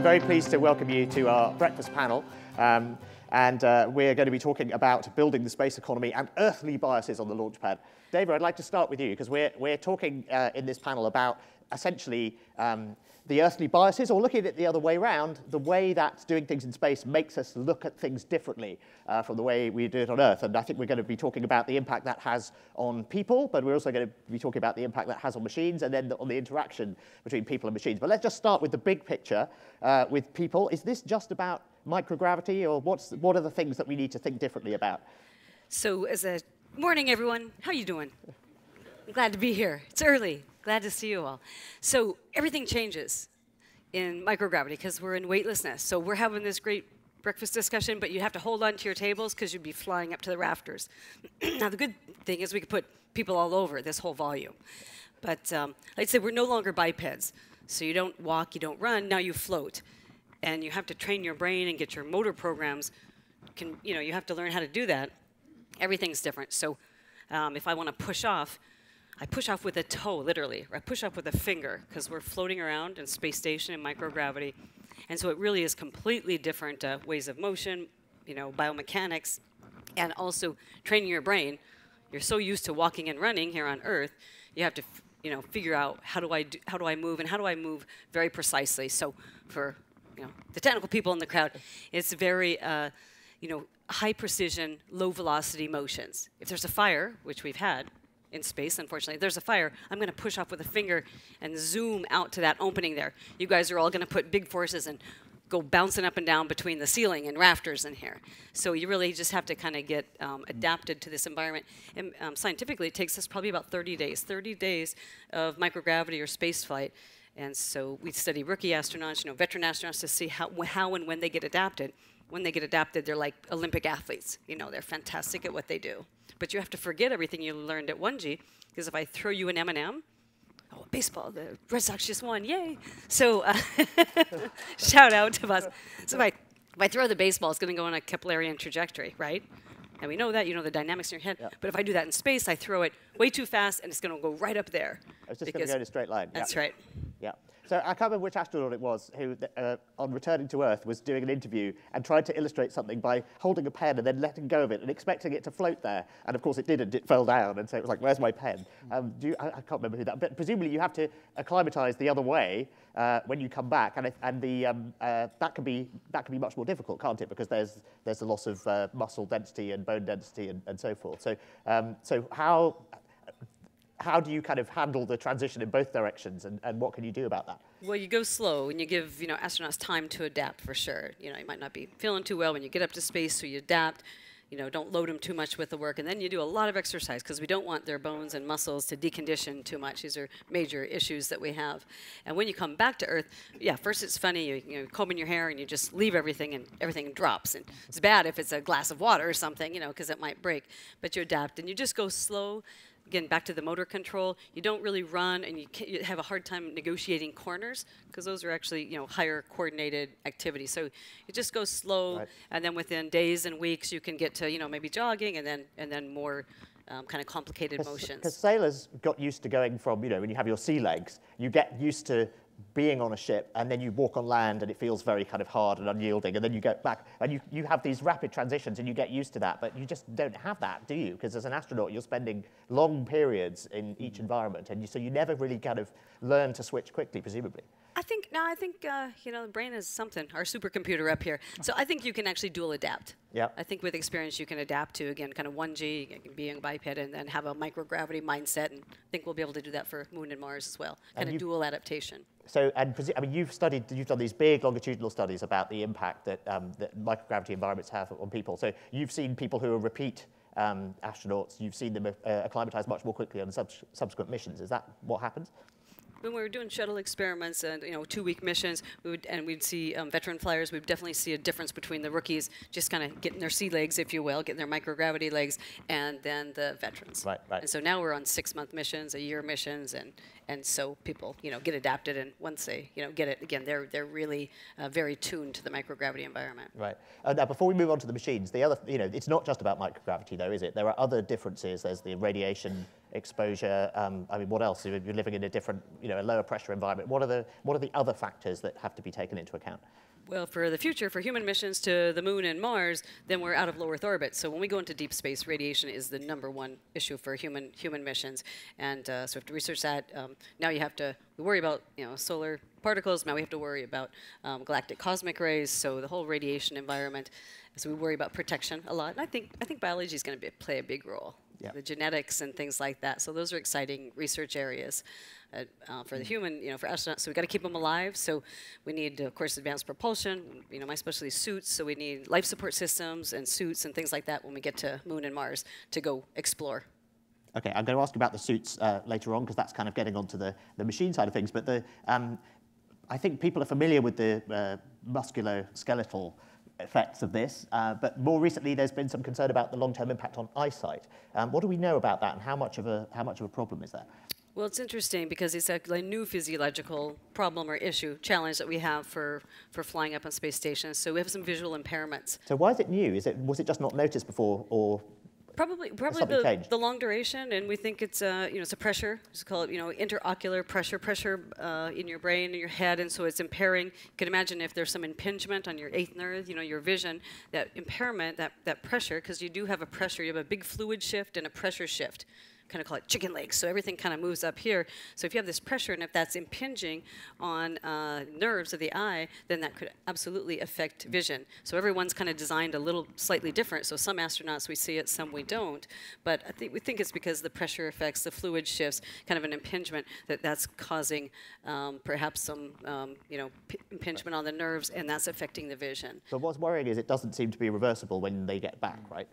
I'm very pleased to welcome you to our breakfast panel. We're going to be talking about building the space economy and earthly biases on the launch pad. David, I'd like to start with you, because we're talking in this panel about essentially the earthly biases, or looking at it the other way around, the way that doing things in space makes us look at things differently from the way we do it on Earth. And I think we're going to be talking about the impact that has on people, but we're also going to be talking about the impact that has on machines, and then on the interaction between people and machines. But let's just start with the big picture with people. Is this just about microgravity, or what are the things that we need to think differently about? So morning, everyone. How are you doing? I'm glad to be here. It's early. Glad to see you all. So everything changes in microgravity because we're in weightlessness. So we're having this great breakfast discussion, but you have to hold on to your tables because you'd be flying up to the rafters. Now, the good thing is we could put people all over this whole volume. But I'd say we're no longer bipeds. So you don't walk, you don't run, now you float. And you have to train your brain and get your motor programs. You have to learn how to do that. Everything's different. So if I want to push off, I push off with a toe, literally, or I push off with a finger, because we're floating around in space station and microgravity. And so it really is completely different ways of motion, biomechanics, and also training your brain. You're so used to walking and running here on Earth, you have to figure out how do I move, and how do I move very precisely. So for the technical people in the crowd, it's very high precision, low velocity motions. If there's a fire, which we've had in space, unfortunately, if there's a fire, I'm going to push off with a finger and zoom out to that opening there. You guys are all going to put big forces and go bouncing up and down between the ceiling and rafters in here. So you really just have to kind of get adapted to this environment. And scientifically, it takes us probably about 30 days. 30 days of microgravity or space flight. And so we study rookie astronauts, veteran astronauts, to see how and when they get adapted. When they get adapted, they're like Olympic athletes. They're fantastic at what they do. But you have to forget everything you learned at 1G, because if I throw you an M&M, baseball, the Red Sox just won, yay. So shout out to us. So if I throw the baseball, it's going to go on a Keplerian trajectory, right? And we know that, the dynamics in your head. Yeah. But if I do that in space, I throw it way too fast, and it's going to go right up there. It's just going to go in a straight line. That's right. Yeah. So I can't remember which astronaut it was who, on returning to Earth, was doing an interview and tried to illustrate something by holding a pen and then letting go of it and expecting it to float there. And of course it didn't. It fell down, and so it was like, "Where's my pen?" I can't remember who that. But presumably you have to acclimatise the other way when you come back, and that can be much more difficult, can't it? Because there's a loss of muscle density and bone density and so forth. So how do you kind of handle the transition in both directions, and what can you do about that? Well, you go slow, and you give astronauts time to adapt, for sure. You might not be feeling too well when you get up to space, so you adapt. Don't load them too much with the work, and then you do a lot of exercise, because we don't want their bones and muscles to decondition too much. These are major issues that we have. And when you come back to Earth, yeah, first it's funny, you combing your hair and you just leave everything, and everything drops. And it's bad if it's a glass of water or something, because it might break. But you adapt, and you just go slow. Again, back to the motor control, you don't really run, and you have a hard time negotiating corners, because those are actually higher coordinated activities. So you just go slow, right. And then within days and weeks you can get to maybe jogging, and then more kind of complicated motions. Because sailors got used to going from when you have your sea legs, you get used to being on a ship, and then you walk on land and it feels very kind of hard and unyielding, and then you get back and you have these rapid transitions and you get used to that, but you just don't have that, do you? Because as an astronaut you're spending long periods in each environment, and so you never really kind of learn to switch quickly, presumably. I think the brain is something, our supercomputer up here. So I think you can actually dual adapt. Yeah. I think with experience you can adapt to, again, kind of 1G, being a biped, and then have a microgravity mindset, and I think we'll be able to do that for Moon and Mars as well, kind of dual adaptation. So, you've done these big longitudinal studies about the impact that microgravity environments have on people. So you've seen people who are repeat astronauts, you've seen them acclimatise much more quickly on subsequent missions. Is that what happens? When we were doing shuttle experiments and 2-week missions, we'd see veteran flyers. We'd definitely see a difference between the rookies, just kind of getting their sea legs, if you will, getting their microgravity legs, and then the veterans. Right. And so now we're on 6-month missions, a year missions, and so people get adapted, and once they get it, again, they're really very tuned to the microgravity environment. Right. Now before we move on to the machines, the other it's not just about microgravity though, is it? There are other differences. There's the radiation exposure. I mean, what else? You're living in a different, a lower pressure environment. What are the other factors that have to be taken into account? Well, for the future, for human missions to the moon and Mars, then we're out of low Earth orbit. So when we go into deep space, radiation is the #1 issue for human missions. And so we have to research that. Now we worry about solar particles. Now we have to worry about galactic cosmic rays. So the whole radiation environment. So we worry about protection a lot. And I think biology is going to play a big role. Yeah. The genetics and things like that. So those are exciting research areas. For the human, for astronauts, so we've got to keep them alive. So we need, of course, advanced propulsion. My specialty is suits, so we need life support systems and suits and things like that when we get to Moon and Mars to go explore. Okay, I'm going to ask you about the suits later on because that's kind of getting onto the machine side of things. But I think people are familiar with the musculoskeletal effects of this, but more recently there's been some concern about the long-term impact on eyesight. What do we know about that, and how much of a problem is that? Well, it's interesting because it's a new physiological problem or challenge that we have for flying up on space stations. So we have some visual impairments. So why is it new? Was it just not noticed before, or probably the long duration, and we think it's it's a pressure. It's called interocular pressure in your brain and your head, and so it's impairing. You can imagine if there's some impingement on your 8th nerve, your vision, that impairment, that pressure, because you do have a pressure. You have a big fluid shift and a pressure shift. Kind of call it chicken legs, so everything kind of moves up here. So if you have this pressure, and if that's impinging on nerves of the eye, then that could absolutely affect vision. So everyone's kind of designed a little slightly different. So some astronauts we see it, some we don't. But we think it's because the pressure effects, the fluid shifts, kind of an impingement that's causing perhaps some impingement on the nerves, and that's affecting the vision. But what's worrying is it doesn't seem to be reversible when they get back, right?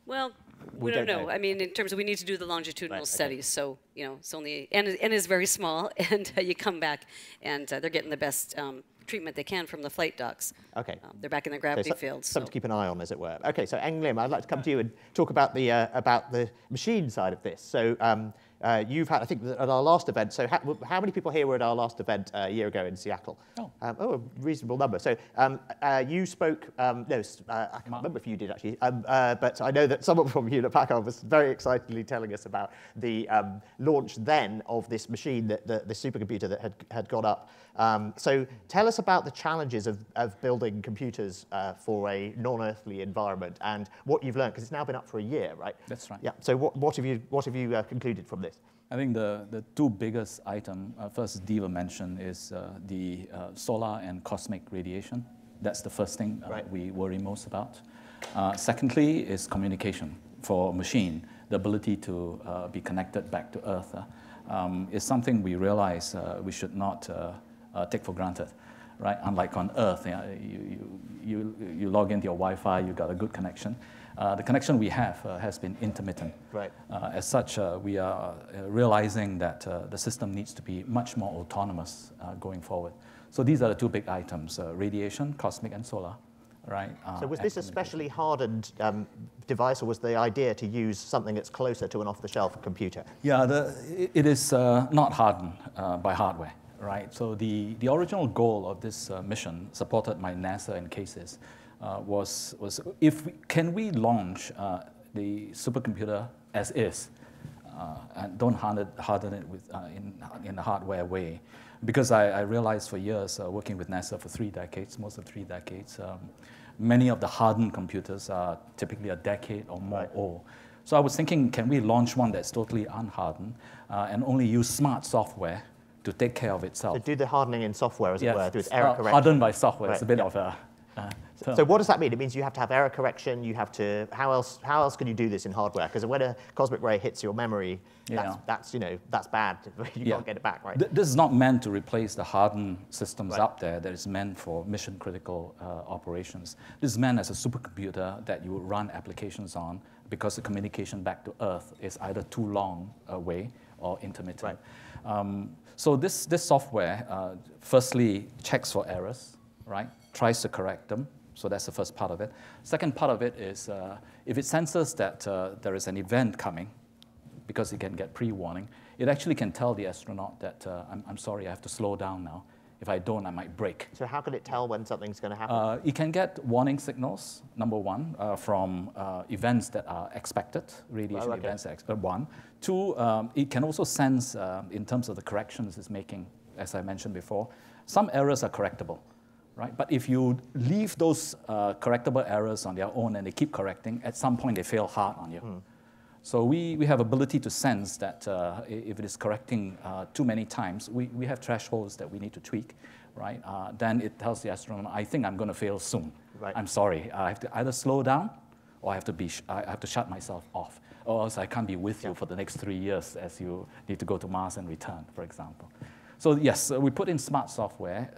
Well, we don't know. I mean, in terms of we need to do the longitudinal studies, so it's only and is very small, and you come back, and they're getting the best treatment they can from the flight docks. Okay. They're back in the gravity field. Something to keep an eye on, as it were. Okay, so Eng Lim, I'd like to come to you and talk about the machine side of this. So you've had, I think, at our last event. So how many people here were at our last event a year ago in Seattle? A reasonable number. So you spoke. I can't remember if you did actually, but I know that someone from Hewlett Packard was very excitedly telling us about the launch then of this machine, the supercomputer that had gone up. So tell us about the challenges of building computers for a non-earthly environment and what you've learned, because it's now been up for a year, right? That's right. Yeah. So what have you concluded from this? I think the two biggest items, first Diva mentioned, is the solar and cosmic radiation. That's the first thing we worry most about. Secondly is communication for a machine. The ability to be connected back to Earth is something we realize we should not take for granted, right? Unlike on Earth, you log into your Wi-Fi, you got a good connection. The connection we have has been intermittent. Right. As such, we are realizing that the system needs to be much more autonomous going forward. So these are the two big items, radiation, cosmic and solar. Right. So was this a specially hardened device, or was the idea to use something that's closer to an off-the-shelf computer? Yeah, it is not hardened by hardware. Right. So the original goal of this mission, supported by NASA in cases, was can we launch the supercomputer as is, and don't harden it with in a hardware way, because I realized for years working with NASA for 3 decades, most of 3 decades, many of the hardened computers are typically a decade or more old. So I was thinking, can we launch one that's totally unhardened and only use smart software to take care of itself? So do the hardening in software, as it were, do its error correction. Hardened by software. It's a bit of a So what does that mean? It means you have to have error correction. You have to. How else can you do this in hardware? Because when a cosmic ray hits your memory, that's bad. You can't get it back, right? This is not meant to replace the hardened systems up there. That is meant for mission critical operations. This is meant as a supercomputer that you would run applications on, because the communication back to Earth is either too long away or intermittent. Right. So this software firstly checks for errors, right? Tries to correct them. So that's the first part of it. Second part of it is if it senses that there is an event coming, because it can get pre-warning, it actually can tell the astronaut that I'm sorry, I have to slow down now, If I don't, I might break. So how can it tell when something's going to happen? It can get warning signals, number one, from events that are expected, radiation events, one. Two, it can also sense, in terms of the corrections it's making, as I mentioned before, some errors are correctable, right? But if you leave those correctable errors on their own and they keep correcting, at some point they fail hard on you. So we have ability to sense that if it is correcting too many times, we have thresholds that we need to tweak, right? Then it tells the astronomer, I think I'm going to fail soon. Right. I'm sorry. I have to either slow down or I have to shut myself off, or else I can't be with you for the next 3 years as you need to go to Mars and return, for example. So yes, we put in smart software.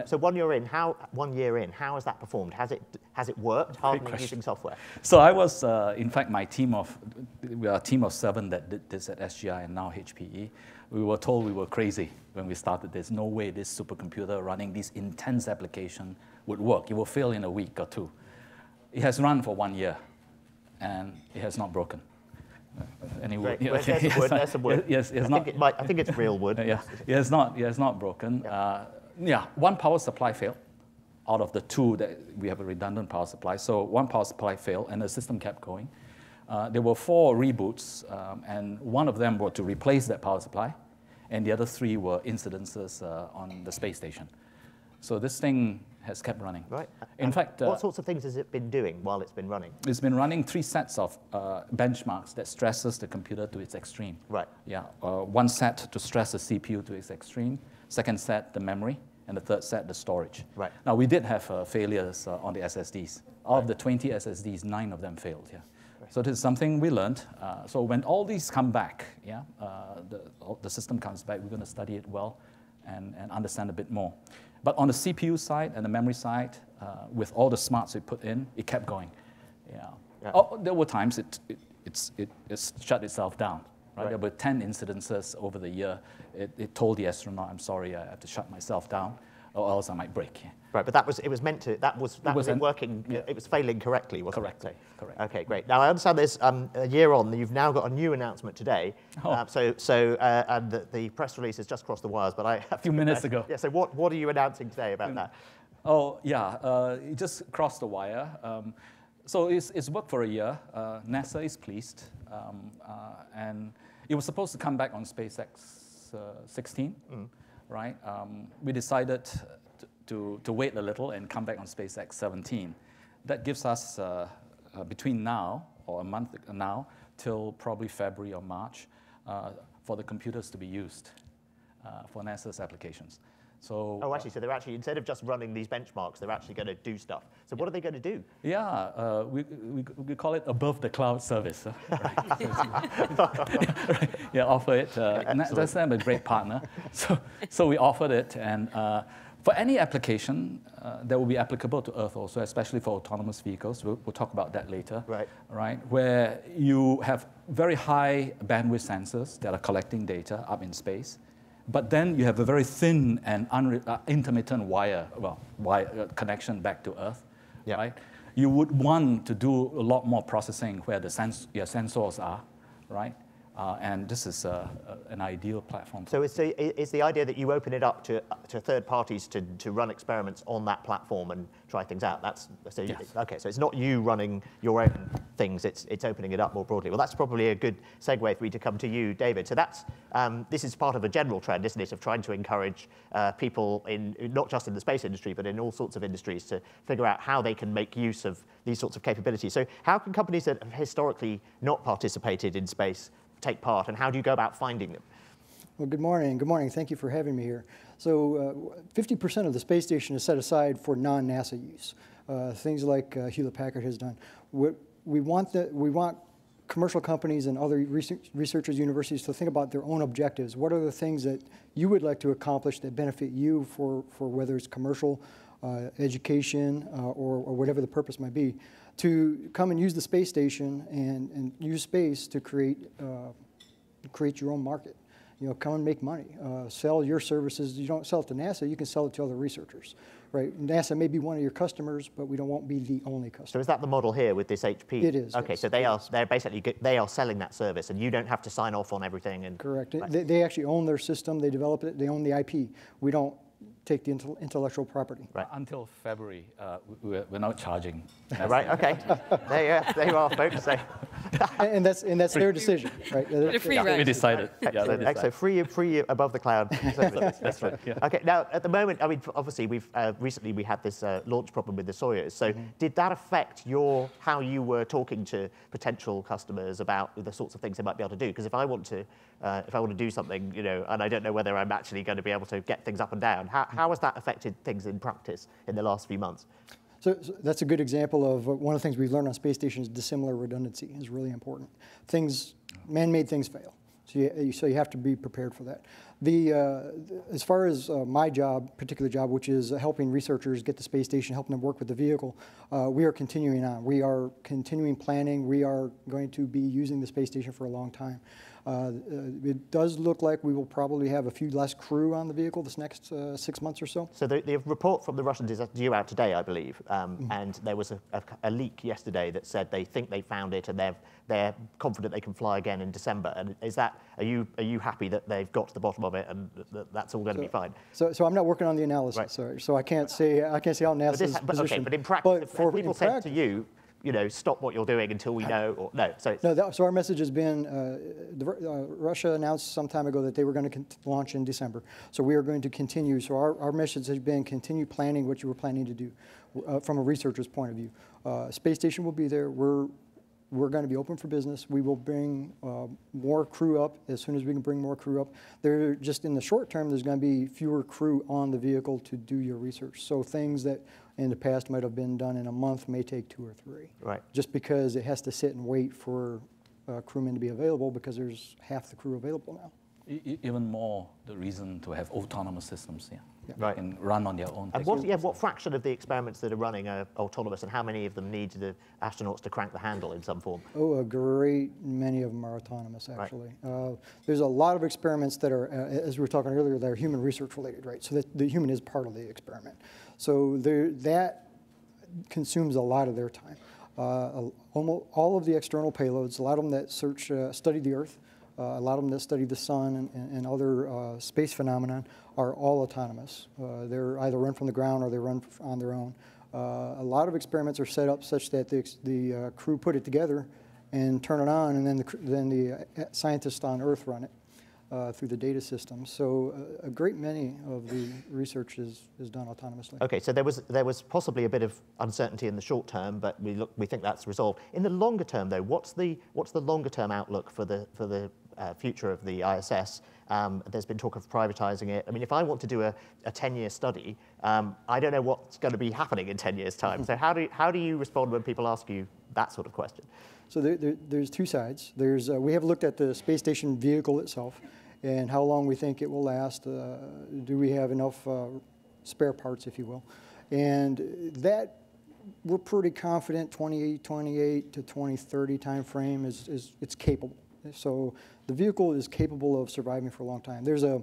So 1 year in, how has that performed? Has it worked, hardening using software? So I was, in fact, we are a team of 7 that did this at SGI and now HPE. We were told we were crazy when we started this. No way this supercomputer running this intense application would work. It will fail in a week or 2. It has run for 1 year, and it has not broken. Anyway, there's some wood. Yes, it's not. I think it's real wood. Yeah, it has not broken. One power supply failed out of the 2 that we have a redundant power supply. So one power supply failed, and the system kept going. There were 4 reboots, and one of them were to replace that power supply, and the other 3 were incidences on the space station. So this thing has kept running. Right. In fact, what sorts of things has it been doing while it's been running? It's been running 3 sets of benchmarks that stresses the computer to its extreme. Right. Yeah. One set to stress the CPU to its extreme. Second set, the memory. And the third set, the storage. Right. Now, we did have failures on the SSDs. Out of the 20 SSDs, 9 of them failed. Yeah. Right. So this is something we learned. So when all these come back, the system comes back, we're going to study it well and understand a bit more. But on the CPU side and the memory side, with all the smarts we put in, it kept going. Yeah. Oh, there were times it shut itself down. Right? There were 10 incidences over the year. It told the astronaut, I'm sorry, I have to shut myself down, or else I might break. Yeah. Right, but it was meant to, that was working, it was failing correctly, wasn't it? Correct. Okay, great. Now, I understand there's a year on, you've now got a new announcement today. And the press release has just crossed the wires, but a few minutes ago. Yeah, so what are you announcing today about that? Oh, yeah, it just crossed the wire. So it's worked for a year. NASA is pleased. And it was supposed to come back on SpaceX 16, right? We decided to wait a little and come back on SpaceX 17. That gives us, between now, or a month now, till probably February or March, for the computers to be used for NASA's applications. So, so they're actually, instead of just running these benchmarks, they're actually going to do stuff. So what are they going to do? Yeah, we call it above the cloud service. Right? Offer it. That's a great partner. So we offered it, and for any application that will be applicable to Earth also, especially for autonomous vehicles. We'll talk about that later. Right, where you have very high bandwidth sensors that are collecting data up in space. But then you have a very thin and intermittent wire connection back to Earth, right? You would want to do a lot more processing where your sensors are, right? And this is an ideal platform. So it's the idea that you open it up to third parties to run experiments on that platform and try things out. Okay, so it's not you running your own things, it's opening it up more broadly. Well, that's probably a good segue for me to come to you, David. So this is part of a general trend, isn't it, of trying to encourage people not just in the space industry, but in all sorts of industries to figure out how they can make use of these sorts of capabilities. So how can companies that have historically not participated in space take part, and how do you go about finding them? Well, good morning. Good morning. Thank you for having me here. So 50% of the space station is set aside for non-NASA use, things like Hewlett-Packard has done. We want commercial companies and other researchers, universities to think about their own objectives. What are the things that you would like to accomplish that benefit you for whether it's commercial, education, or whatever the purpose might be, to come and use the space station and use space to create your own market. Come and make money. Sell your services. You don't sell it to NASA, you can sell it to other researchers. Right? NASA may be one of your customers, but we won't be the only customer. So is that the model here with this HP? It is. Okay, yes. So they are selling that service, and you don't have to sign off on everything. Correct. Right. They actually own their system. They develop it. They own the IP. We don't take the intellectual property. Right. Until February, we're not charging. Right, okay. There you are, folks. So, And that's their decision, right? A free ride. We decided. Yeah, they decided. so free above the cloud. That's right. Yeah. Okay. Now, at the moment, I mean, obviously, recently we had this launch problem with the Soyuz. So, did that affect how you were talking to potential customers about the sorts of things they might be able to do? Because if I want to do something, and I don't know whether I'm actually going to be able to get things up and down, how has that affected things in practice in the last few months? So that's a good example of one of the things we've learned on space stations. Dissimilar redundancy is really important. Man-made things fail, so you have to be prepared for that. As far as my particular job, which is helping researchers get the space station, helping them work with the vehicle, we are continuing on. We are continuing planning. We are going to be using the space station for a long time. It does look like we will probably have a few less crew on the vehicle this next 6 months or so. So the report from the Russians is due out today, I believe, and there was a leak yesterday that said they think they found it and they're confident they can fly again in December. And are you happy that they've got to the bottom of it and that's all going to be fine? So I'm not working on the analysis, right. sorry. So I can't say how NASA's position. Okay, but in practice, have people said to you, stop what you're doing until we know, or no? So our message has been, Russia announced some time ago that they were going to launch in December. So we are going to continue. So our message has been continue planning what you were planning to do from a researcher's point of view. Space station will be there. We're going to be open for business. We will bring more crew up as soon as we can bring more crew up. Just in the short term, there's going to be fewer crew on the vehicle to do your research. So things that in the past might have been done in a month may take 2 or 3. Right. Just because it has to sit and wait for crewmen to be available because there's half the crew available now. Even more the reason to have autonomous systems here. Yeah. Right. And run on their own. And what fraction of the experiments that are running are autonomous, and how many of them need the astronauts to crank the handle in some form? Oh, a great many of them are autonomous, actually. Right. There's a lot of experiments that are, as we were talking earlier, that are human research related, right? So that the human is part of the experiment. So that consumes a lot of their time. Almost all of the external payloads, a lot of them that study the Earth, a lot of them that study the sun and other space phenomenon are all autonomous. They're either run from the ground or they run on their own. A lot of experiments are set up such that the crew put it together and turn it on, and then the scientists on Earth run it through the data system. So a great many of the research is done autonomously. Okay, so there was possibly a bit of uncertainty in the short term, but we think that's resolved. In the longer term, though, what's the longer term outlook for the future of the ISS? There's been talk of privatizing it. I mean, if I want to do a 10-year study, I don't know what's going to be happening in 10 years' time. So how do you respond when people ask you that sort of question? So there's two sides. We have looked at the space station vehicle itself and how long we think it will last. Do we have enough spare parts, if you will? And that we're pretty confident 2028 to 2030 time frame it's capable. So the vehicle is capable of surviving for a long time. There's a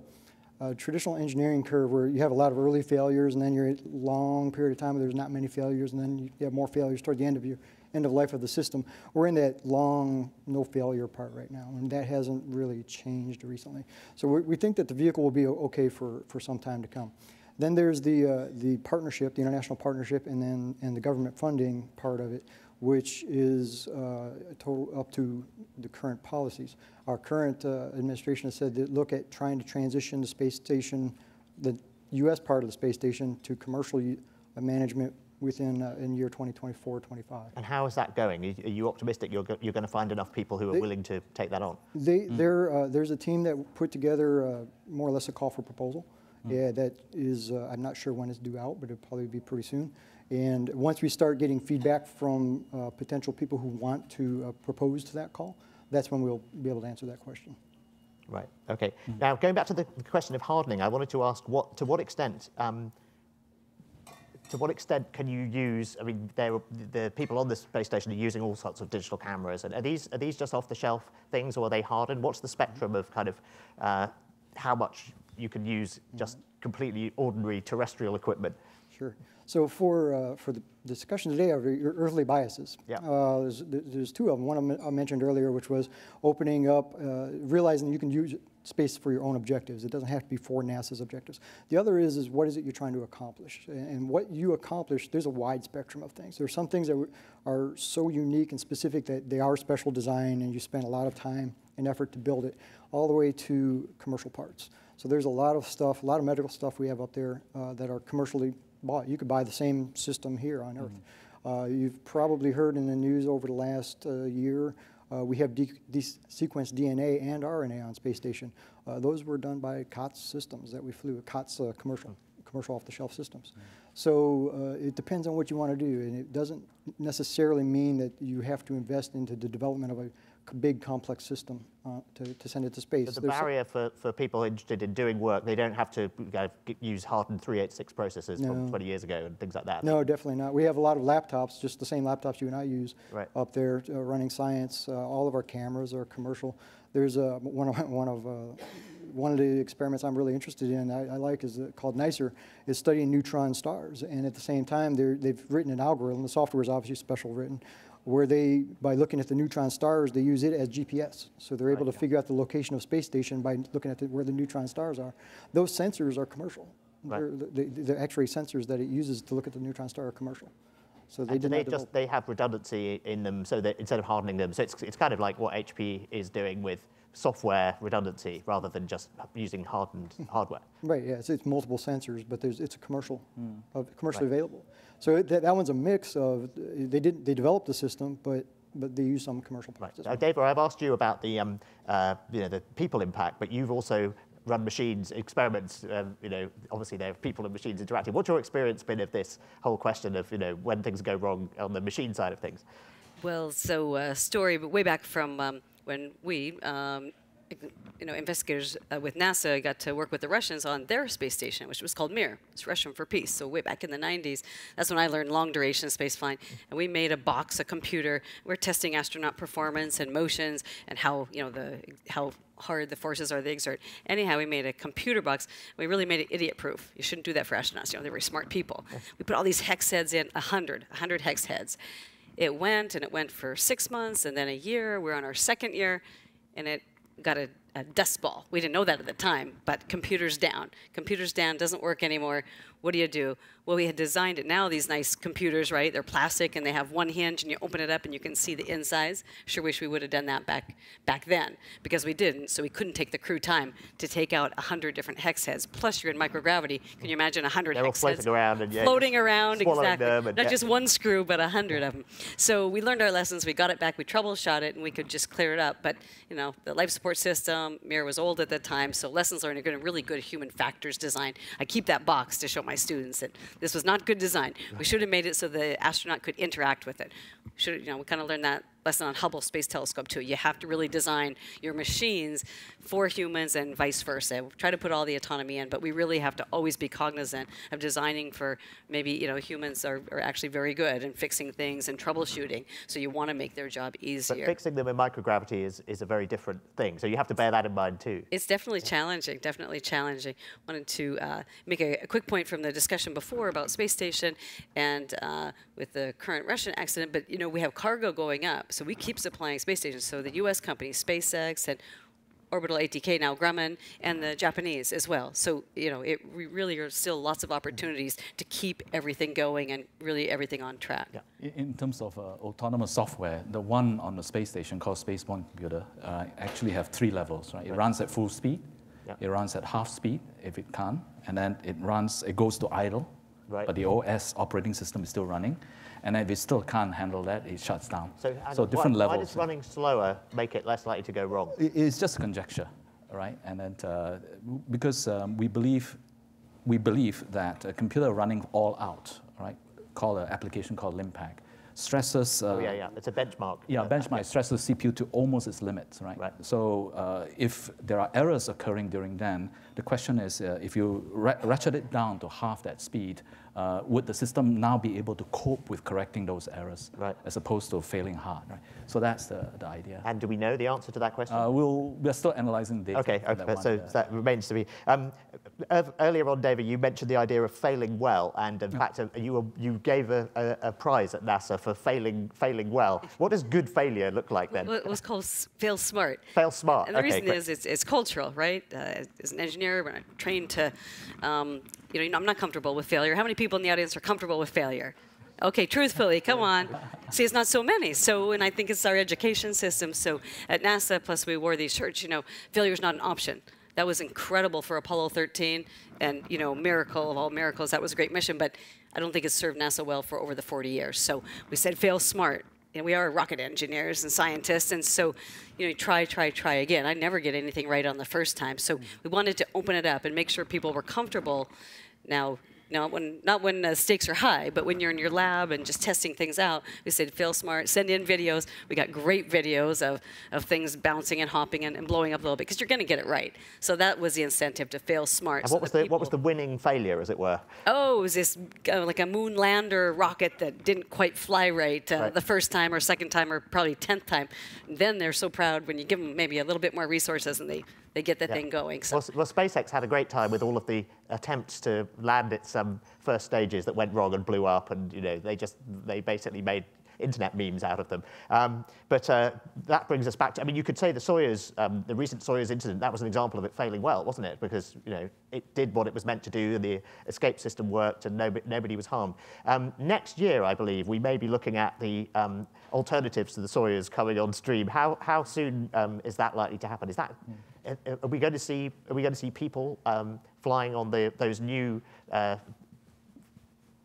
traditional engineering curve where you have a lot of early failures and then you're at a long period of time where there's not many failures and then you have more failures toward the end of life of the system. We're in that long no failure part right now, and that hasn't really changed recently. So we think that the vehicle will be okay for some time to come. Then there's the partnership, the international partnership, and the government funding part of it, which is total up to the current policies. Our current administration has said that look at trying to transition the space station, the U.S. part of the space station, to commercial management within in year 2024, 25. And how is that going? Are you optimistic you're going to find enough people who are willing to take that on? There's a team that put together more or less a call for proposal. Yeah, that is, I'm not sure when it's due out, but it'll probably be pretty soon. And once we start getting feedback from potential people who want to propose to that call, that's when we'll be able to answer that question. Right, okay. Now, going back to the question of hardening, I wanted to ask to what extent can you use, I mean, the people on the space station are using all sorts of digital cameras, and are these just off-the-shelf things, or are they hardened? What's the spectrum of kind of how much you can use just completely ordinary terrestrial equipment? Sure. So for the discussion today are your earthly biases. Yeah. There's two of them. One I mentioned earlier, which was opening up, realizing you can use space for your own objectives. It doesn't have to be for NASA's objectives. The other is what is it you're trying to accomplish? And what you accomplish, there's a wide spectrum of things. There's some things that are so unique and specific that they are special design and you spend a lot of time and effort to build it, all the way to commercial parts. So there's a lot of stuff, a lot of medical stuff we have up there that are commercially bought. You could buy the same system here on Earth. You've probably heard in the news over the last year, we have sequenced DNA and RNA on space station. Those were done by COTS systems that we flew, COTS commercial off-the-shelf systems. So it depends on what you want to do, and it doesn't necessarily mean that you have to invest into the development of a big complex system to send it to space. So the barrier for people interested in doing work, they don't have to use hardened 386 processors from 20 years ago and things like that. No, definitely not. We have a lot of laptops, just the same laptops you and I use up there running science. All of our cameras are commercial. There's one of the experiments I'm really interested in, I like, is called NICER, is studying neutron stars. And at the same time, they've written an algorithm, the software is obviously special written, where they, by looking at the neutron stars, they use it as GPS. So they're able to figure out the location of space station by looking at where the neutron stars are. Those sensors are commercial. The X-ray sensors that it uses to look at the neutron star are commercial. So they have redundancy in them, so that instead of hardening them, so it's kind of like what HP is doing with software redundancy rather than just using hardened hardware. Right. Yeah. So it's multiple sensors, but it's a commercially available. So that one's a mix of they developed the system, but they use some commercial parts. Now, Dave, I've asked you about the the people impact, but you've also run machines, experiments, obviously there are people and machines interacting. What's your experience been of this whole question of, when things go wrong on the machine side of things? Well, so story, but way back from when we, investigators with NASA got to work with the Russians on their space station, which was called Mir. It's Russian for peace. So way back in the 90s, that's when I learned long duration space flying. And we made a box, a computer. We're testing astronaut performance and motions and how, how hard the forces are they exert. Anyhow, we made a computer box. We really made it idiot-proof. You shouldn't do that for astronauts. They're very smart people. We put all these hex heads in, 100 hex heads. It went for 6 months and then a year. We're on our second year, and it got a dust ball. We didn't know that at the time, but computer's down. Computer's down, doesn't work anymore. What do? Well, we had designed it now, these nice computers, right? They're plastic and they have one hinge and you open it up and you can see the insides. Sure wish we would have done that back then because we didn't, so we couldn't take the crew time to take out 100 different hex heads. Plus you're in microgravity. Can you imagine 100 hex heads? They're all floating around. And floating around, exactly. And not just one screw, but 100 of them. So we learned our lessons, we got it back, we troubleshot it, and we could just clear it up. But, the life support system, Mir was old at the time, so lessons learned are really good human factors design. I keep that box to show my students that this was not good design. We should have made it so the astronaut could interact with it. We kind of learned that lesson on Hubble Space Telescope too. You have to really design your machines for humans and vice versa. We try to put all the autonomy in, but we really have to always be cognizant of designing for maybe humans are actually very good in fixing things and troubleshooting. So you want to make their job easier. But fixing them in microgravity is a very different thing. So you have to bear that in mind too. It's definitely challenging. Definitely challenging. Wanted to make a quick point from the discussion before about space station and with the current Russian accident. But we have cargo going up. So we keep supplying space stations. So the U.S. companies, SpaceX and Orbital ATK, now Grumman, and the Japanese as well. So, we really are still lots of opportunities to keep everything going and really everything on track. Yeah. In terms of autonomous software, the one on the space station called Spaceborne Computer actually have 3 levels, right? It runs at full speed, it runs at half speed if it can, and then it goes to idle, but the OS operating system is still running. And if it still can't handle that, it shuts down. So different levels. Why does running slower make it less likely to go wrong? It's just conjecture, right? And then because we believe that a computer running all out, right, called an application called LIMPAC, stresses. It's a benchmark. Yeah, benchmark stresses CPU to almost its limits, right? So if there are errors occurring during then, the question is if you ratchet it down to half that speed, would the system now be able to cope with correcting those errors, right, as opposed to failing hard? Right? So that's the idea. And do we know the answer to that question? We're still analyzing data. Okay, so that remains to be. Earlier on, David, you mentioned the idea of failing well, and in fact, you gave a prize at NASA for failing well. What does good failure look like then? Well, it was called fail smart. Fail smart. And the okay, reason is it's cultural, right? As an engineer, when I'm trained to, you know, I'm not comfortable with failure. How many people in the audience are comfortable with failure? Okay, truthfully, come on. See, it's not so many. So, and I think it's our education system. So at NASA, plus we wore these shirts, you know, failure is not an option. That was incredible for Apollo 13 and, you know, miracle of all miracles. That was a great mission, but I don't think it's served NASA well for over the 40 years. So we said fail smart. And we are rocket engineers and scientists, and so, you know, try again. I never get anything right on the first time. So we wanted to open it up and make sure people were comfortable. Now, not when the stakes are high, but when you're in your lab and just testing things out, we said fail smart, send in videos. We got great videos of things bouncing and hopping and blowing up a little bit, because you're going to get it right. So that was the incentive, to fail smart. And what was the winning failure, as it were? Oh, it was this like a moon lander rocket that didn't quite fly right, the first time or second time or probably 10th time. And then they're so proud when you give them maybe a little bit more resources and they get the thing going. So. Well, SpaceX had a great time with all of the attempts to land its first stages that went wrong and blew up, and you know they basically made internet memes out of them. But that brings us back to, I mean, you could say the Soyuz, the recent Soyuz incident, that was an example of it failing well, wasn't it? Because, you know, it did what it was meant to do, and the escape system worked, and nobody was harmed. Next year, I believe, we may be looking at the alternatives to the Soyuz coming on stream. How soon is that likely to happen? Is that, are we going to see people flying on those new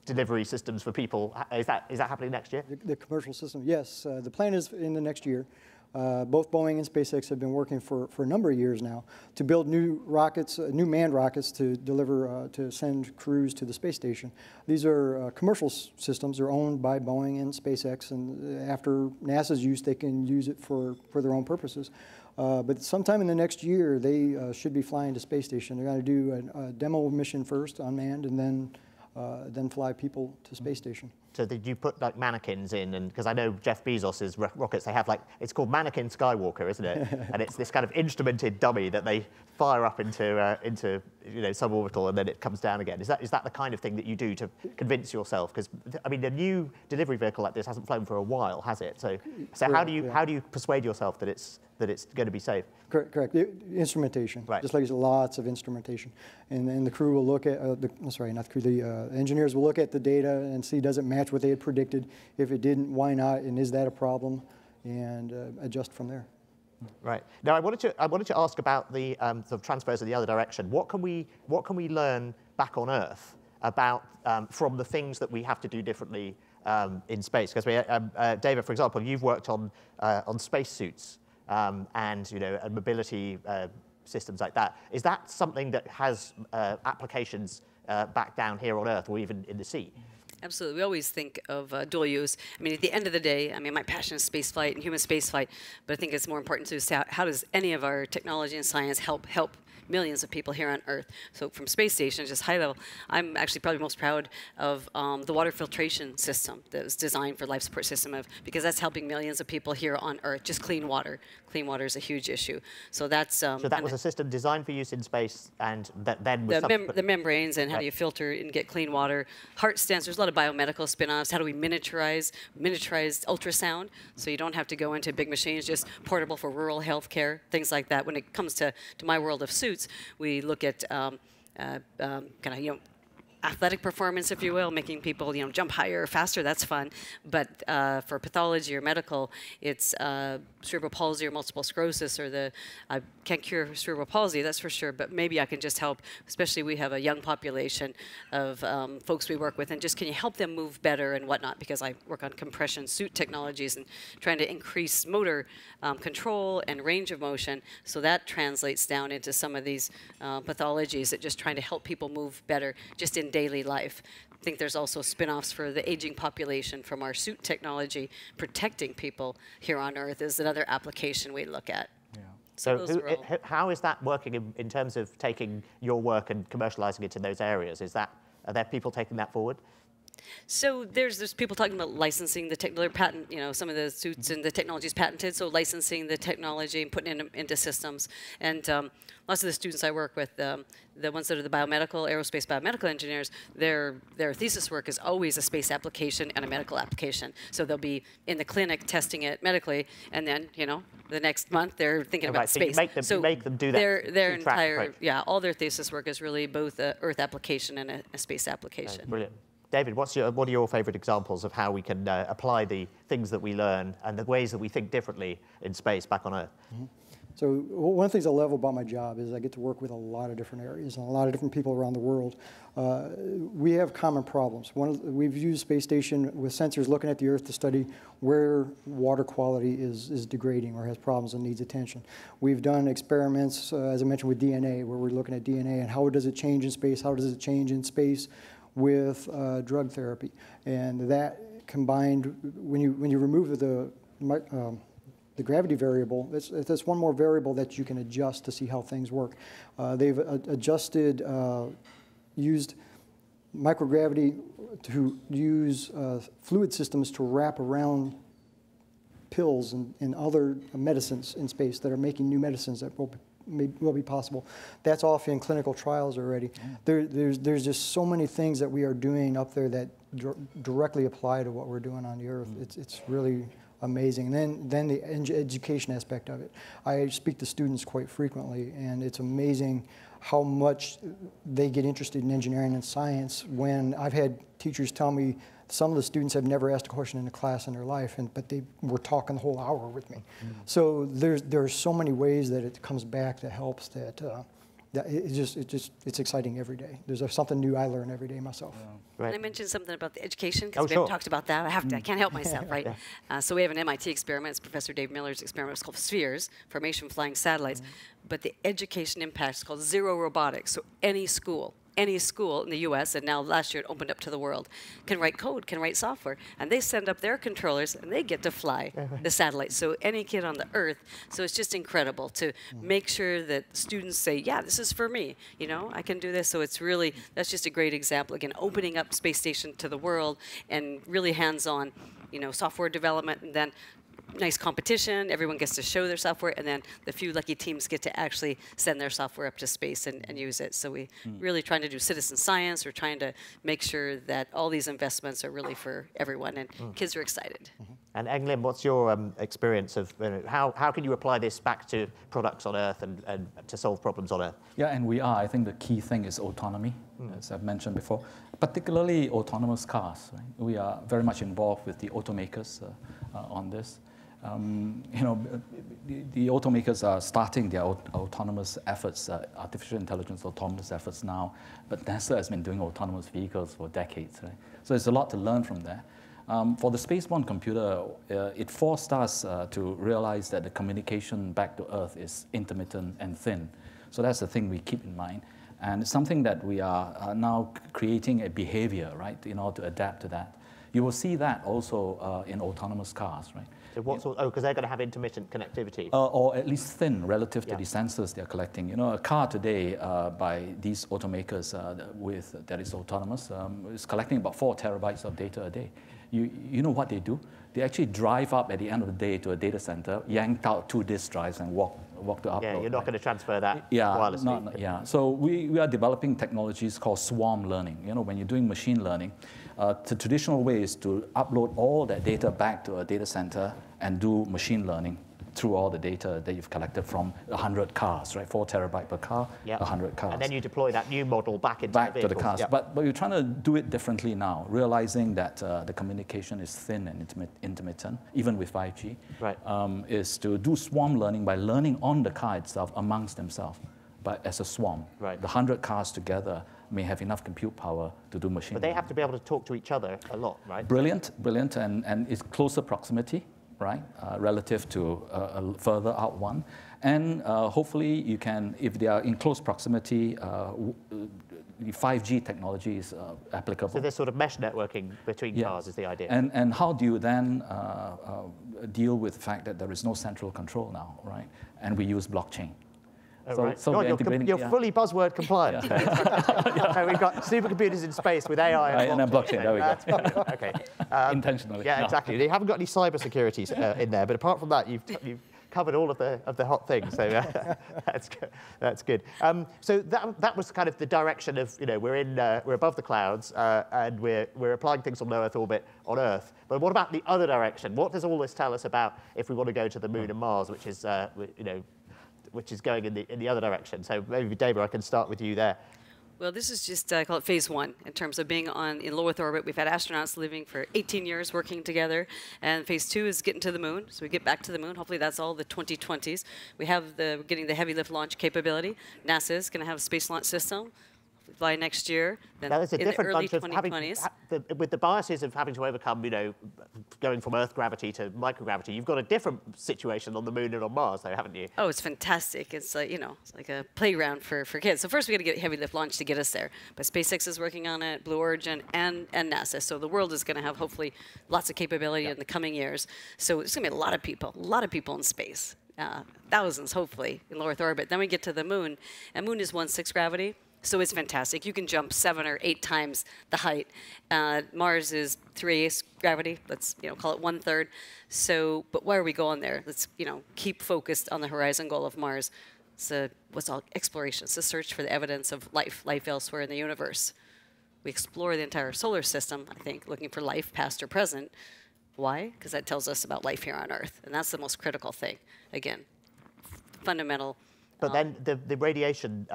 delivery systems for people? Is that happening next year? The commercial system, yes. The plan is in the next year. Both Boeing and SpaceX have been working for a number of years now to build new rockets, new manned rockets to deliver, to send crews to the space station. These are commercial systems. They're owned by Boeing and SpaceX, and after NASA's use, they can use it for their own purposes. But sometime in the next year, they should be flying to space station. They're going to do a demo mission first, unmanned, and then fly people to space station. So did you put like mannequins in? And because I know Jeff Bezos's rockets, they have like, it's called Mannequin Skywalker, isn't it? And it's this kind of instrumented dummy that they fire up into you know, suborbital, and then it comes down again. Is that the kind of thing that you do to convince yourself? Because I mean, a new delivery vehicle like this hasn't flown for a while, has it? So how do you persuade yourself that it's going to be safe? Correct. Instrumentation. Right. Just like there's lots of instrumentation, and then the crew will look at the engineers will look at the data and see, does it match what they had predicted? If it didn't, why not? And is that a problem? And adjust from there. Right. Now, I wanted to ask about the sort of transfers in the other direction. What can we learn back on Earth about from the things that we have to do differently in space? Because David, for example, you've worked on spacesuits and you know, and mobility systems like that. Is that something that has applications back down here on Earth or even in the sea? Absolutely. We always think of dual use. I mean, at the end of the day, I mean, my passion is spaceflight and human spaceflight, but I think it's more important to say, how does any of our technology and science help millions of people here on Earth? So from space station, just high level, I'm actually probably most proud of the water filtration system that was designed for life support system, because that's helping millions of people here on Earth. Just clean water. Clean water is a huge issue. So that's so that was a system designed for use in space, and that then was the membranes, and how do you filter and get clean water? Heart stents. There's a lot of biomedical spin-offs. How do we miniaturize ultrasound, so you don't have to go into big machines, just portable for rural health care, things like that. When it comes to my world of suits, we look at kind of, you know, athletic performance, if you will, making people, you know, jump higher or faster. That's fun. But for pathology or medical, it's cerebral palsy or multiple sclerosis, or I can't cure cerebral palsy, that's for sure, but maybe I can just help, especially we have a young population of folks we work with, and just can you help them move better and whatnot, because I work on compression suit technologies and trying to increase motor control and range of motion, so that translates down into some of these pathologies, that just trying to help people move better just in daily life. I think there's also spin-offs for the aging population from our suit technology. Protecting people here on Earth is another application we look at. Yeah. So how is that working in terms of taking your work and commercializing it in those areas? Is that Are there people taking that forward? So there's people talking about licensing the their patent, some of the suits and the technology is patented, so licensing the technology and putting it into systems. And lots of the students I work with, the ones that are the aerospace biomedical engineers, their thesis work is always a space application and a medical application. So they'll be in the clinic testing it medically, and then, the next month they're thinking about space. So you make them do that. Their entire, all their thesis work is really both a Earth application and a space application. Brilliant. David, what are your favorite examples of how we can apply the things that we learn and the ways that we think differently in space back on Earth? Mm-hmm. So one of the things I love about my job is I get to work with a lot of different areas and a lot of different people around the world. We have common problems. We've used space station with sensors looking at the Earth to study where water quality is degrading or has problems and needs attention. We've done experiments, as I mentioned, with DNA, where we're looking at DNA and how does it change in space, how does it change in space with drug therapy. And that combined, when you remove the gravity variable, that's one more variable that you can adjust to see how things work. They've used microgravity to use fluid systems to wrap around pills and other medicines in space that are making new medicines that will be possible. That's off in clinical trials already. There's just so many things that we are doing up there that directly apply to what we're doing on the Earth. It's really amazing. And then the education aspect of it. I speak to students quite frequently, and it's amazing how much they get interested in engineering and science when I've had teachers tell me some of the students have never asked a question in a class in their life, but they were talking the whole hour with me. So there's so many ways that it comes back that helps that it's exciting every day. There's something new I learn every day myself. Yeah. Right. And I mentioned something about the education because we sure. haven't talked about that. I can't help myself, right? So we have an MIT experiment. It's Professor Dave Miller's experiment. It's called Spheres, Formation Flying Satellites. But the education impact is called Zero Robotics. So any school in the US, and now last year it opened up to the world, can write code, can write software, and they send up their controllers and they get to fly the satellites. So any kid on the Earth, so it's just incredible to make sure that students say, yeah, this is for me, I can do this. So it's really, that's just a great example, again, opening up space station to the world and really hands-on, software development, and then nice competition, everyone gets to show their software, and then the few lucky teams get to actually send their software up to space and use it. So we really trying to do citizen science. We're trying to make sure that all these investments are really for everyone, and kids are excited. And Englyn, what's your experience of how can you apply this back to products on Earth and to solve problems on Earth? Yeah, and I think the key thing is autonomy, as I've mentioned before, particularly autonomous cars. Right? We are very much involved with the automakers on this. The automakers are starting their autonomous efforts, artificial intelligence autonomous efforts now, but NASA has been doing autonomous vehicles for decades, right? So there's a lot to learn from there. For the spaceborne computer, it forced us to realize that the communication back to Earth is intermittent and thin. So that's the thing we keep in mind. And it's something that we are now creating a behavior, right, in order to adapt to that. You will see that also in autonomous cars, right? So what sort? Oh, because they're going to have intermittent connectivity. Or at least thin relative to the sensors they're collecting. A car today by these automakers that is autonomous is collecting about 4 terabytes of data a day. You know what they do? They actually drive up at the end of the day to a data center, yank out 2 disk drives, and walk to upload. Yeah, you're not going to transfer that wirelessly. So we are developing technologies called swarm learning. When you're doing machine learning, the traditional way is to upload all that data back to a data center and do machine learning through all the data that you've collected from 100 cars, right? 4 terabyte per car, 100 cars. And then you deploy that new model back into to the cars. But we're trying to do it differently now, realizing that the communication is thin and intermittent, even with 5G, is to do swarm learning by learning on the car itself amongst themselves, but as a swarm. Right. The 100 cars together may have enough compute power to do machine learning. But they have to be able to talk to each other a lot, right? Brilliant, and it's closer proximity, right, relative to a further out one. And hopefully you can, if they are in close proximity, the 5G technology is applicable. So there's sort of mesh networking between cars is the idea. And how do you then deal with the fact that there is no central control now, right? And we use blockchain. Oh, So, right. so God, we're integrating- you're fully buzzword compliant. So we've got supercomputers in space with AI and then blockchain. There we go. That's brilliant. Okay. Intentionally. Yeah, No. exactly. You haven't got any cyber securities in there, but apart from that, you've covered all of the hot things. So that's good. That's good. So that was kind of the direction of, we're above the clouds and we're applying things on low Earth orbit on Earth. But what about the other direction? What does all this tell us about if we want to go to the Moon and Mars, which is which is going in the other direction? So maybe David, I can start with you there. Well, this is just, I call it phase one in terms of being in low Earth orbit. We've had astronauts living for 18 years working together. And phase two is getting to the moon. So we get back to the moon. Hopefully that's all the 2020s. We have getting the heavy lift launch capability. NASA is going to have a space launch system by next year. Then Now, there's a in different the early bunch of 2020s. with the biases of having to overcome, going from Earth gravity to microgravity. You've got a different situation on the Moon and on Mars, though, haven't you? Oh, it's fantastic. It's like, it's like a playground for kids. So first we got to get heavy lift launch to get us there. But SpaceX is working on it, Blue Origin, and NASA. So the world is going to have, hopefully, lots of capability in the coming years. So it's going to be a lot of people in space. Thousands, hopefully, in low Earth orbit. Then we get to the Moon, and Moon is 1/6 gravity. So it's fantastic. You can jump 7 or 8 times the height. Mars is 3/8 gravity. Let's call it 1/3. So, but why are we going there? Let's keep focused on the horizon goal of Mars. It's what's all exploration. It's a search for the evidence of life elsewhere in the universe. We explore the entire solar system, I think, looking for life, past or present. Why? Because that tells us about life here on Earth, and that's the most critical thing. Again, fundamental. But then the radiation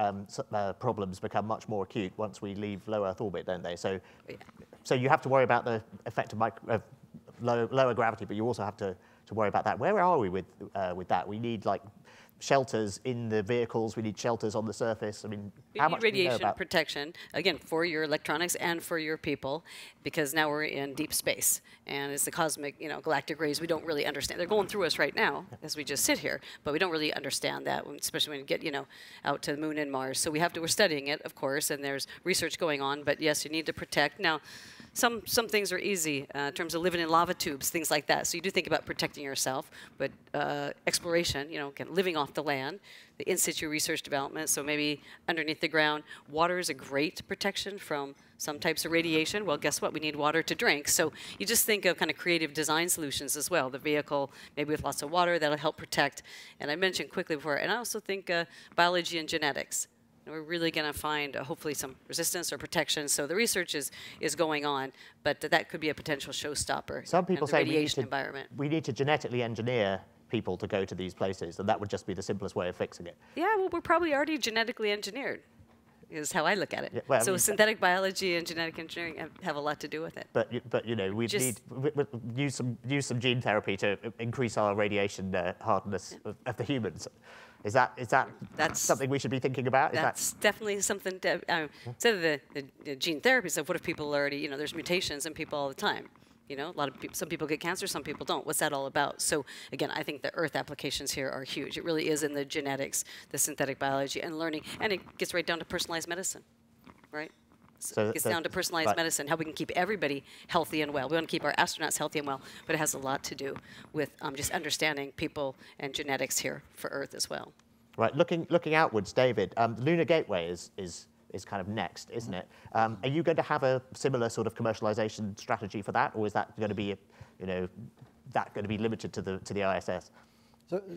problems become much more acute once we leave low Earth orbit, don't they? So, so you have to worry about the effect of lower gravity, but you also have to worry about that. Where are we with that? We need shelters in the vehicles. We need shelters on the surface. I mean, how much do we know radiation about protection, again, for your electronics and for your people, because now we're in deep space. And it's the cosmic, galactic rays we don't really understand. They're going through us right now as we just sit here, but we don't really understand that, especially when you get, out to the Moon and Mars. So we're studying it, of course, and there's research going on, but yes, you need to protect. Now, some things are easy in terms of living in lava tubes, things like that. So you do think about protecting yourself, but exploration, living off the land, the in-situ research development, so maybe underneath the ground. Water is a great protection from some types of radiation. Well, guess what? We need water to drink. So you just think of kind of creative design solutions as well. The vehicle, maybe with lots of water, that'll help protect. And I mentioned quickly before, and I also think biology and genetics. We're really going to find, hopefully, some resistance or protection. So the research is going on, but that could be a potential showstopper. Some people say environment. We need to genetically engineer people to go to these places, and that would just be the simplest way of fixing it. Yeah, well, we're probably already genetically engineered, is how I look at it. Yeah, well, so synthetic biology and genetic engineering have a lot to do with it. But we use some gene therapy to increase our radiation hardness of the humans. Is that something we should be thinking about? That's definitely something. Instead of the gene therapy stuff, what if people already, there's mutations in people all the time? Some people get cancer, some people don't. What's that all about? So again, I think the Earth applications here are huge. It really is in the genetics, the synthetic biology, and learning, and it gets right down to personalized medicine, right? So it gets down to personalized medicine, how we can keep everybody healthy and well. We want to keep our astronauts healthy and well, but it has a lot to do with just understanding people and genetics here for Earth as well. Right, looking outwards, David, the Lunar Gateway is kind of next, isn't it? Are you going to have a similar sort of commercialization strategy for that, or is that going to be, limited to the ISS?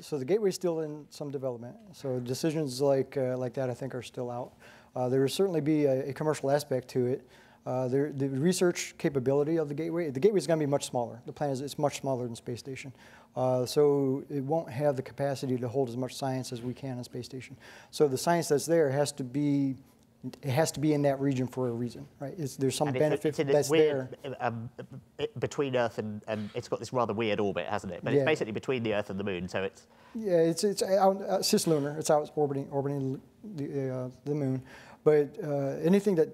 So the Gateway is still in some development. So decisions like that, I think, are still out. There will certainly be a commercial aspect to it. The research capability of the Gateway is going to be much smaller. The plan is it's much smaller than Space Station. So it won't have the capacity to hold as much science as we can on Space Station. So the science that's there has to be in that region for a reason, right? There's some benefit that's there. Between Earth and it's got this rather weird orbit, hasn't it? But it's basically between the Earth and the Moon, so it's... Yeah, it's out, cislunar. It's out orbiting the Moon. But anything that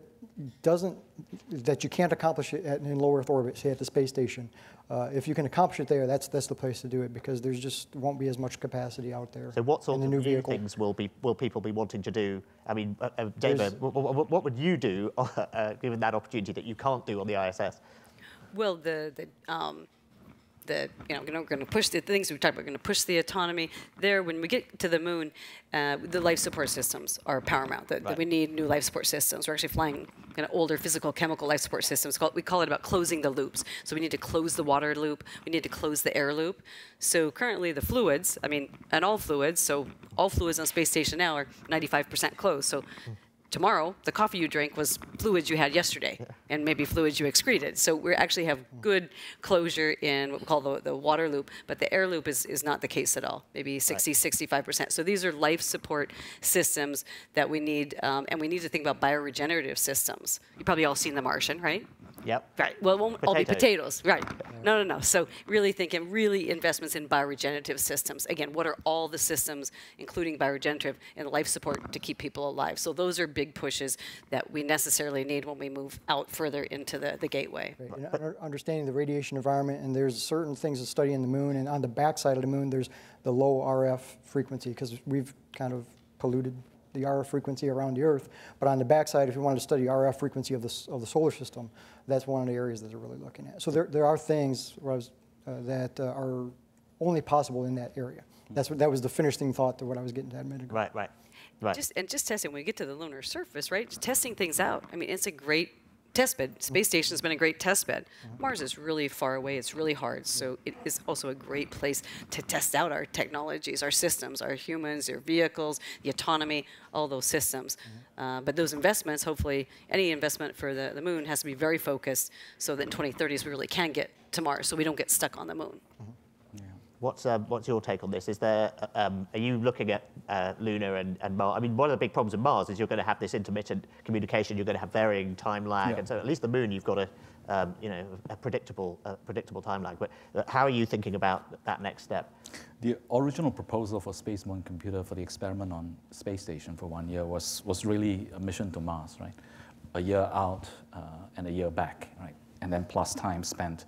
you can't accomplish it in low Earth orbit, say at the space station, if you can accomplish it there, that's the place to do it, because there's just won't be as much capacity out there. So what sort of new vehicle. things will people be wanting to do? I mean, David, what would you do given that opportunity that you can't do on the ISS? Well, the we're going to push the things we talked about. We're going to push the autonomy there. When we get to the moon, the life support systems are paramount. That we need new life support systems. We're actually flying kind of older physical chemical life support systems. We call it about closing the loops. So we need to close the water loop. We need to close the air loop. So currently the fluids, and all fluids, so all fluids on the space station now are 95% closed. So tomorrow, the coffee you drank was fluids you had yesterday, and maybe fluids you excreted. So we actually have good closure in what we call the water loop, but the air loop is not the case at all, maybe 60, 65%. So these are life support systems that we need, and we need to think about bioregenerative systems. You've probably all seen The Martian, right? Yep. Right. Well, it won't all be potatoes. Right. No. So really thinking, investments in bioregenerative systems. Again, what are all the systems, including bioregenerative, and life support to keep people alive? So those are big pushes that we necessarily need when we move out further into the gateway. Right. And understanding the radiation environment, and there's certain things to study in the moon, and on the backside of the moon, there's the low RF frequency, because we've kind of polluted the RF frequency around the Earth. But on the backside, if you wanted to study RF frequency of the solar system, that's one of the areas that they're really looking at. So there are things that are only possible in that area. That was the finishing thought to what I was getting to a minute ago. Right. Just testing, when we get to the lunar surface, right? Just testing things out. It's a great test bed. Space station has been a great test bed. Mars is really far away. It's really hard. So it is also a great place to test out our technologies, our systems, our humans, our vehicles, the autonomy, all those systems. But those investments, hopefully, any investment for the moon has to be very focused so that in 2030s we really can get to Mars, so we don't get stuck on the moon. What's your take on this? Is there, are you looking at Lunar and Mars? One of the big problems of Mars is you're going to have this intermittent communication. You're going to have varying time lag, and so at least the moon you've got a predictable time lag. But how are you thinking about that next step? The original proposal for Space Moon Computer for the experiment on space station for 1 year was really a mission to Mars, right? A year out and a year back, right? And then plus time spent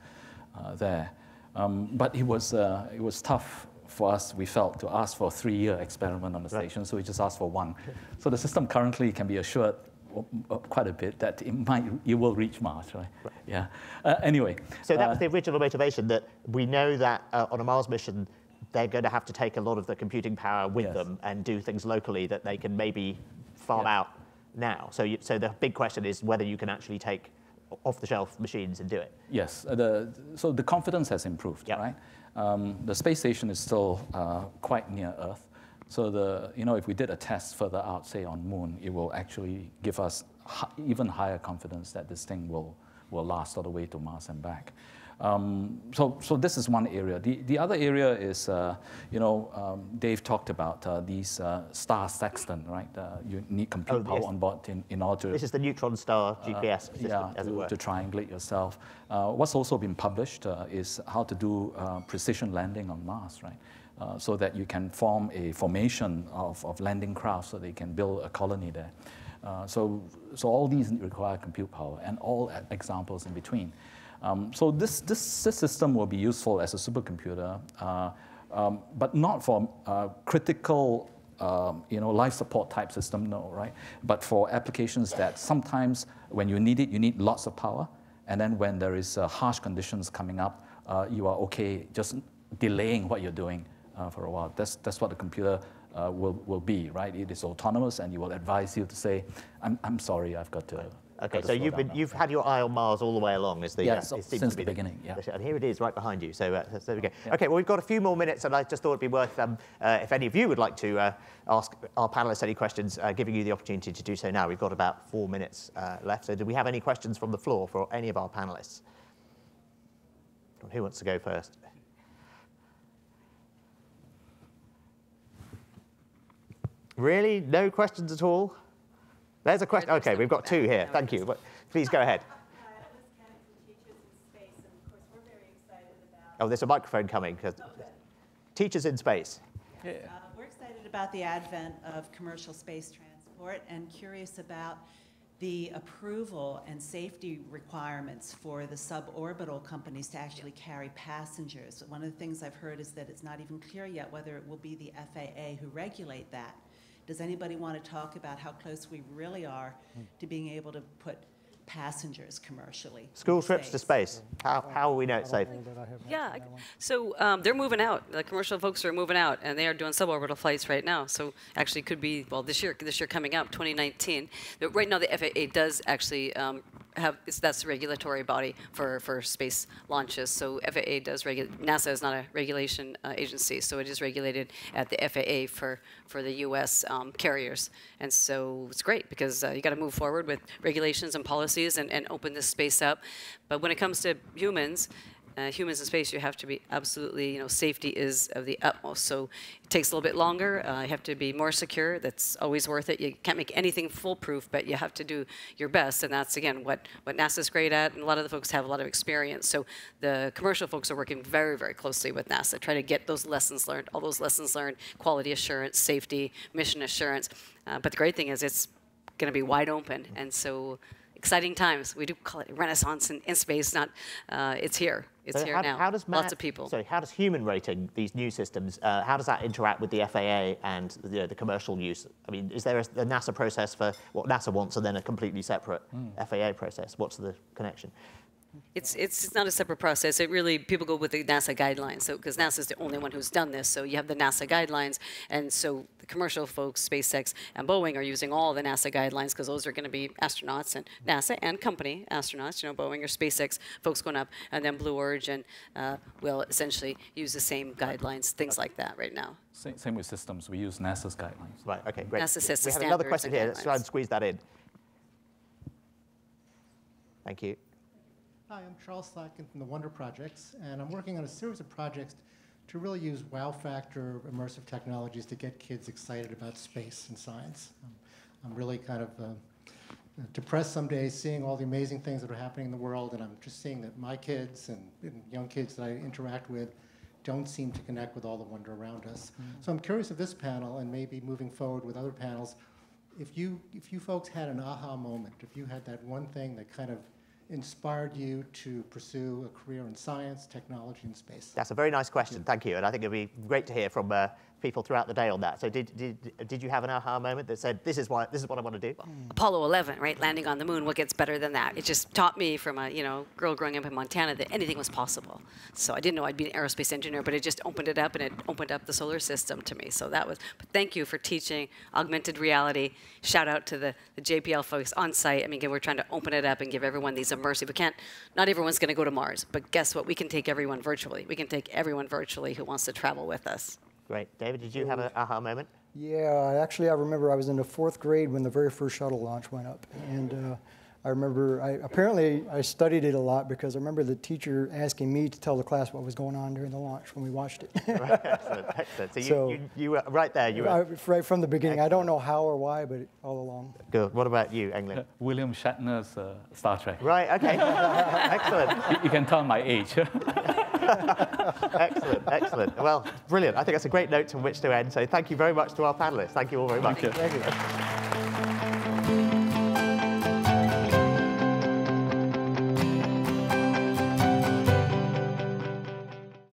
there. But it was tough for us, we felt, to ask for a 3-year experiment on the station, so we just asked for 1. So the system currently can be assured quite a bit that it will reach Mars, right? Yeah. Anyway. So that was the original motivation, that we know that on a Mars mission, they're going to have to take a lot of the computing power with them and do things locally that they can maybe farm out now. So the big question is whether you can actually take off-the-shelf machines and do it. Yes, so the confidence has improved, right? The space station is still quite near Earth. So if we did a test further out, say on Moon, it will actually give us even higher confidence that this thing will last all the way to Mars and back. So this is one area. The other area is, Dave talked about these star sextant, right? You need compute power on board in order to... This is the neutron star GPS system, as it were. To triangulate yourself. What's also been published is how to do precision landing on Mars, right? So that you can form a formation of landing craft so they can build a colony there. So all these require compute power, and all examples in between. So this system will be useful as a supercomputer, but not for critical, life support type system, no, right? But for applications that sometimes when you need it, you need lots of power, and then when there is harsh conditions coming up, you are okay just delaying what you're doing for a while. That's what the computer will be, right? It is autonomous, and it will advise you to say, "I'm sorry, I've got to." Okay, so you've had your eye on Mars all the way along, as the since the beginning. Yeah, and here it is, right behind you. So there we go. Yeah. Okay, well we've got a few more minutes, and I just thought it'd be worth, if any of you would like to ask our panelists any questions, giving you the opportunity to do so now. We've got about 4 minutes left. So do we have any questions from the floor for any of our panelists? Who wants to go first? Really? No questions at all? There's a question. Okay, we've got 2 here. Thank you. Please go ahead. Oh, there's a microphone coming. Teachers in space. Yeah. We're excited about the advent of commercial space transport and curious about the approval and safety requirements for the suborbital companies to actually carry passengers. One of the things I've heard is that it's not even clear yet whether it will be the FAA who regulate that. Does anybody want to talk about how close we really are to being able to put passengers commercially. School trips to space. How will we know it's safe? Yeah, so they're moving out. The commercial folks are moving out, and they are doing suborbital flights right now. So actually, could be well this year coming up, 2019. Right now, the FAA does actually that's the regulatory body for space launches. So FAA does regulate. NASA is not a regulation agency, so it is regulated at the FAA for the U.S. Carriers, and so it's great because you got to move forward with regulations and policies and open this space up. But when it comes to humans in space, you have to be absolutely, safety is of the utmost. So it takes a little bit longer. You have to be more secure. That's always worth it. You can't make anything foolproof, but you have to do your best. And that's, again, what NASA's great at. And a lot of the folks have a lot of experience. So the commercial folks are working very, very closely with NASA, trying to get those lessons learned, all those lessons learned, quality assurance, safety, mission assurance. But the great thing is it's going to be wide open. And so exciting times. We do call it renaissance in space. It's here. It's here now. How does lots of people. Sorry, how does human rating these new systems? How does that interact with the FAA and the commercial use? I mean, is there a NASA process for what NASA wants and then a completely separate FAA process? What's the connection? It's not a separate process. It really, people go with the NASA guidelines. So, because NASA is the only one who's done this. So you have the NASA guidelines, and so the commercial folks, SpaceX and Boeing, are using all the NASA guidelines because those are going to be astronauts and NASA and company astronauts. Boeing or SpaceX folks going up, and then Blue Origin will essentially use the same guidelines, things like that right now. Same with systems. We use NASA's guidelines. Right. Okay. Great. NASA sets we the have another standards question and here. Let's try and squeeze that in. Thank you. Hi, I'm Charles Slatkin from the Wonder Projects, and I'm working on a series of projects to really use wow factor immersive technologies to get kids excited about space and science. I'm really kind of depressed some days seeing all the amazing things that are happening in the world, and I'm just seeing that my kids and young kids that I interact with don't seem to connect with all the wonder around us. So I'm curious of this panel, and maybe moving forward with other panels, if you folks had an aha moment, if you had that one thing that kind of inspired you to pursue a career in science, technology, and space? That's a very nice question. Thank you. And I think it'd be great to hear from people throughout the day on that. So did you have an aha moment that said, this is what I want to do? Apollo 11, right? Landing on the moon. What gets better than that? It just taught me from a girl growing up in Montana that anything was possible. So I didn't know I'd be an aerospace engineer, but it just opened it up, and it opened up the solar system to me. So that was. But thank you for teaching augmented reality. Shout out to the JPL folks on site. I mean, again, we're trying to open it up and give everyone these immersive. We can't. Not everyone's going to go to Mars, but guess what? We can take everyone virtually. We can take everyone virtually who wants to travel with us. Great. David, did you have an aha moment? Yeah, actually, I remember I was in the 4th grade when the very first shuttle launch went up. And I remember, apparently I studied it a lot because I remember the teacher asking me to tell the class what was going on during the launch when we watched it. Right, excellent, excellent. So you were right there. You were right from the beginning. Excellent. I don't know how or why, but all along. Good. What about you, Englund? William Shatner's Star Trek. Right, okay. Excellent. You can tell my age. Excellent, excellent. Well, brilliant. I think that's a great note from which to end. So thank you very much to our panelists. Thank you all very much. Thank you. Thank you.